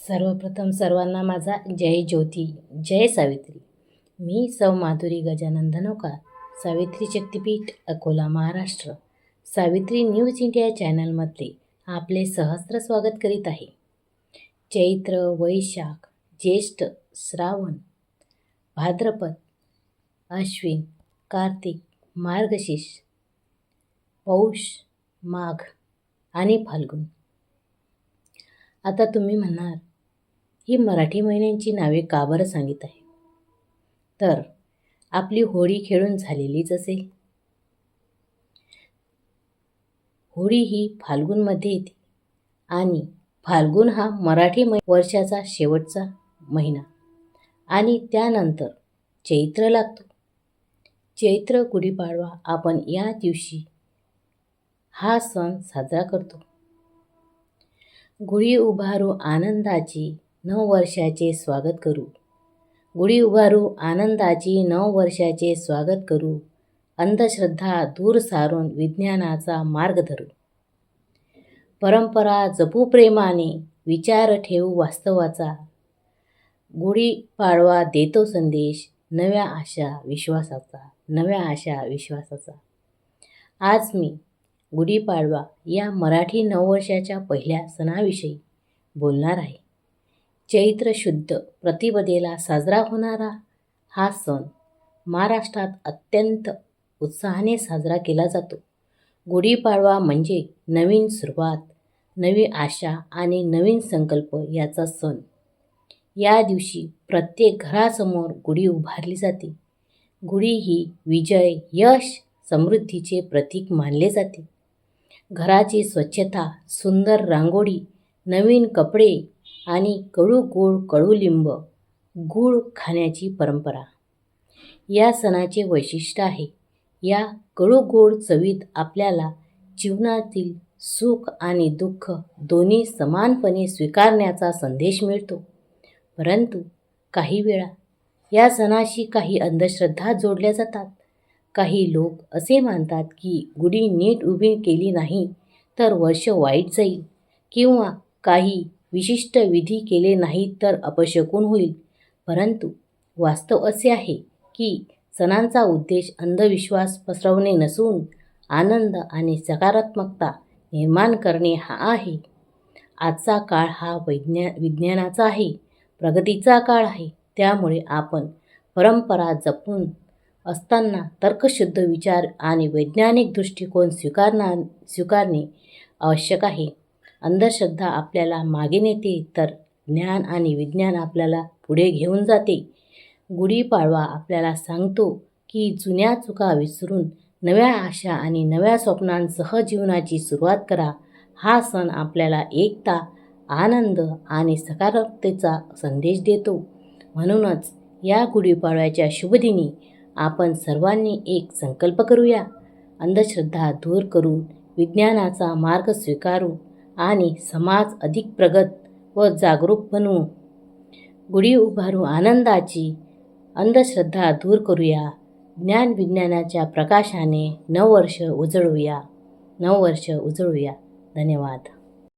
सर्वप्रथम सर्वांना माझा जय ज्योती, जय सावित्री. मी सौ माधुरी गजानन धनोकार, सावित्री शक्तिपीठ, अकोला, महाराष्ट्र. सावित्री न्यूज इंडिया चॅनलमध्ये आपले सहस्त्र स्वागत करीत आहे. चैत्र, वैशाख, ज्येष्ठ, श्रावण, भाद्रपद, अश्विन, कार्तिक, मार्गशीर्ष, पौष, माघ आणि फाल्गुन. आता तुम्ही म्हणाल, ही मराठी महिन्यांची नावे का बरं सांगित आहे? तर आपली होळी खेळून झालेलीच असेल. होळी ही फाल्गुनमध्ये येते आणि फाल्गुन हा मराठी वर्षाचा शेवटचा महिना आणि त्यानंतर चैत्र लागतो. चैत्र गुढीपाडवा आपण या दिवशी हा सण साजरा करतो. गुढी उभारू आनंदाची नववर्षाचे स्वागत करू. गुढी उभारू आनंदाची नववर्षाचे स्वागत करू. अंधश्रद्धा दूर सारून विज्ञानाचा मार्ग धरू. परंपरा जपू प्रेमाने, विचार ठेवू वास्तवाचा. गुढीपाडवा देतो संदेश नव्या आशा विश्वासाचा, नव्या आशा विश्वासाचा. आज मी गुढीपाडवा या मराठी नववर्षाच्या पहिल्या सणाविषयी बोलणार आहे. चैत्र शुद्ध प्रतिपदेला साजरा होणारा हा सण महाराष्ट्रात अत्यंत उत्साहाने साजरा केला जातो. गुढीपाडवा म्हणजे नवीन सुरुवात, नवी आशा आणि नवीन संकल्प याचा सण. या दिवशी प्रत्येक घरासमोर गुढी उभारली जाते. गुढी ही विजय, यश, समृद्धीचे प्रतीक मानले जाते. घराची स्वच्छता, सुंदर रांगोळी, नवीन कपडे आणि कडुलिंब गूळ खाण्याची परंपरा या सणाचे वैशिष्ट्य आहे. या कडुगोड चवीत आपल्याला जीवनातील सुख आणि दुःख दोन्ही समानपणे स्वीकारण्याचा संदेश मिळतो. परंतु काही वेळा या सणाशी काही अंधश्रद्धा जोडल्या जातात. काही लोक असे मानतात की गुढी नीट उभी केली नाही तर वर्ष वाईट जाईल किंवा काही विशिष्ट विधी केले नाहीत तर अपशकुन होईल. परंतु वास्तव असे आहे की सणांचा उद्देश अंधविश्वास पसरवणे नसून आनंद आणि सकारात्मकता निर्माण करणे हा आहे. आजचा काळ हा विज्ञानाचा आहे, प्रगतीचा काळ आहे. त्यामुळे आपण परंपरा जपून असताना तर्कशुद्ध विचार आणि वैज्ञानिक दृष्टिकोन स्वीकारणे आवश्यक आहे. अंधश्रद्धा आपल्याला मागे नेते तर ज्ञान आणि विज्ञान आपल्याला पुढे घेऊन जाते. गुढीपाडवा आपल्याला सांगतो की जुन्या चुका विसरून नव्या आशा आणि नव्या स्वप्नांसह जीवनाची सुरुवात करा. हा सण आपल्याला एकता, आनंद आणि सकारात्मकतेचा संदेश देतो. म्हणूनच या गुढीपाडव्याच्या शुभदिनी आपण सर्वांनी एक संकल्प करूया. अंधश्रद्धा दूर करून विज्ञानाचा मार्ग स्वीकारू आणि समाज अधिक प्रगत व जागरूक बनवू. गुढी उभारू आनंदाची, अंधश्रद्धा दूर करूया. ज्ञान विज्ञानाच्या प्रकाशाने नववर्ष उजळूया. धन्यवाद.